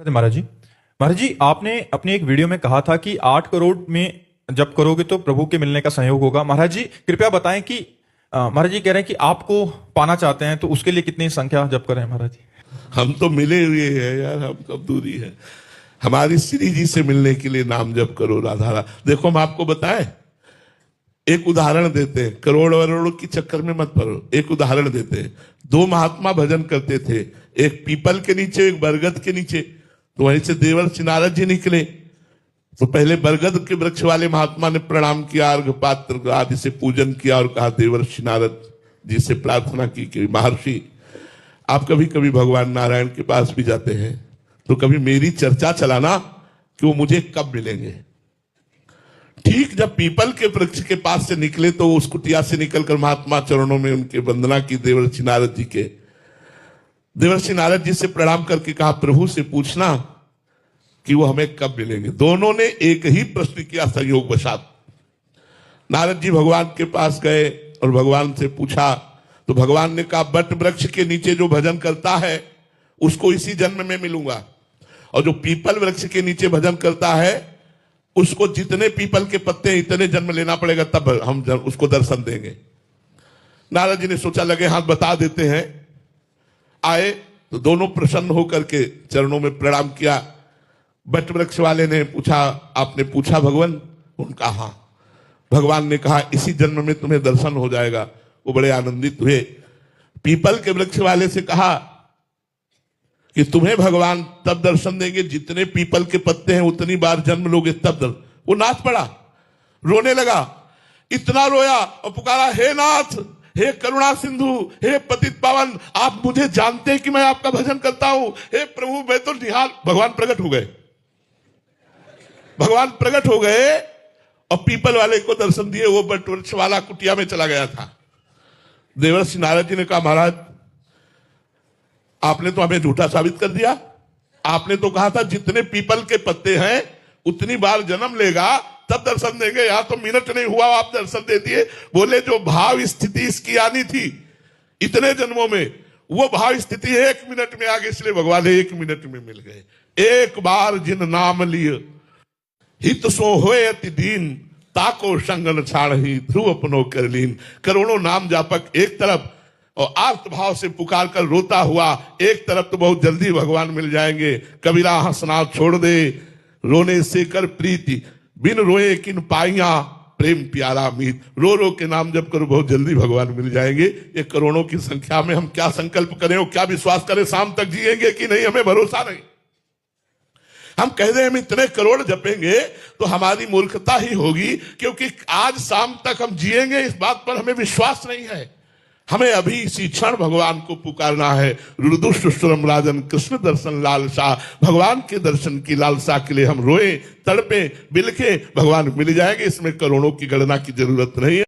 महाराज जी, महाराज जी, आपने अपनी एक वीडियो में कहा था कि 8 करोड़ में जब करोगे तो प्रभु के मिलने का संयोग होगा। महाराज जी कृपया बताएं कि महाराज जी कह रहे हैं कि आपको पाना चाहते हैं, तो उसके लिए कितनी संख्या जप करें महाराज जी? हम तो मिले हुए हैं यार, हम कब दूरी है। हमारी श्री जी से मिलने के लिए नाम जप करो राधा। देखो हम आपको बताएं, एक उदाहरण देते हैं, करोड़ वरोड़ की चक्कर में मत पड़ो। एक उदाहरण देते हैं, दो महात्मा भजन करते थे, एक पीपल के नीचे एक बरगद के नीचे। तो वहीं से देवर्षि नारद जी निकले। तो पहले बरगद के वृक्ष वाले महात्मा ने प्रणाम किया, अर्घ पात्र आदि से पूजन किया और कहा देवर्षि नारद जी से प्रार्थना की कि महर्षि आप कभी कभी भगवान नारायण के पास भी जाते हैं, तो कभी मेरी चर्चा चलाना कि वो मुझे कब मिलेंगे। ठीक जब पीपल के वृक्ष के पास से निकले तो उस कुटिया से निकलकर महात्मा चरणों में उनके वंदना की देवर्षि नारद जी के। देवर्षि नारद जी से प्रणाम करके कहा प्रभु से पूछना कि वो हमें कब मिलेंगे। दोनों ने एक ही प्रश्न किया संयोग वशात। नारद जी भगवान के पास गए और भगवान से पूछा, तो भगवान ने कहा बट वृक्ष के नीचे जो भजन करता है उसको इसी जन्म में मिलूंगा, और जो पीपल वृक्ष के नीचे भजन करता है उसको जितने पीपल के पत्ते हैं इतने जन्म लेना पड़ेगा, तब हम उसको दर्शन देंगे। नारद जी ने सोचा लगे हाथ बता देते हैं। आए तो दोनों प्रसन्न होकर के चरणों में प्रणाम किया। बट वृक्ष वाले ने पूछा, आपने पूछा भगवान? उनका हाँ। भगवान ने कहा इसी जन्म में तुम्हें दर्शन हो जाएगा। वो बड़े आनंदित हुए। पीपल के वृक्ष वाले से कहा कि तुम्हें भगवान तब दर्शन देंगे जितने पीपल के पत्ते हैं उतनी बार जन्म लोगे तब दर्शन। वो नाच पड़ा, रोने लगा, इतना रोया और पुकारा, हे नाथ, हे करुणा सिंधु, हे पतित पावन, आप मुझे जानते हैं कि मैं आपका भजन करता हूं। हे प्रभु मैं तो निहाल। भगवान प्रकट हो गए। भगवान प्रकट हो गए और पीपल वाले को दर्शन दिए। वो बट वृक्ष वाला कुटिया में चला गया था। देवर्षि नारद जी ने कहा महाराज आपने तो हमें झूठा साबित कर दिया। आपने तो कहा था जितने पीपल के पत्ते हैं उतनी बार जन्म लेगा तब दर्शन देंगे। यहां तो मिनट नहीं हुआ आप दर्शन दे दिए। बोले जो भाव स्थिति इसकी आनी थी इतने जन्मों में, वो भाव स्थिति 1 मिनट में आ गई, इसलिए भगवान 1 मिनट में मिल गए। एक बार जिन नाम लिय हित सो होए अति दीन, ताको संगन छाड़ ही ध्रुव अपनो कर लीन। करोड़ों नाम जापक एक तरफ और आर्त भाव से पुकार कर रोता हुआ एक तरफ, तो बहुत जल्दी भगवान मिल जाएंगे। कबीरा हंसना छोड़ दे, रोने से कर प्रीति, बिन रोए किन पाइया प्रेम प्यारा मीत। रो रो के नाम जप करो, बहुत जल्दी भगवान मिल जाएंगे। ये करोड़ों की संख्या में हम क्या संकल्प करें और क्या विश्वास करें, शाम तक जिएंगे कि नहीं हमें भरोसा नहीं। हम कह रहे हैं हम इतने करोड़ जपेंगे तो हमारी मूर्खता ही होगी, क्योंकि आज शाम तक हम जिएंगे इस बात पर हमें विश्वास नहीं है। हमें अभी इसी क्षण भगवान को पुकारना है। रुदुष्टुरम राजन कृष्ण दर्शन लालसा। भगवान के दर्शन की लालसा के लिए हम रोए, तड़पे, बिलखे, भगवान मिल जाएंगे। इसमें करोड़ों की गणना की जरूरत नहीं है।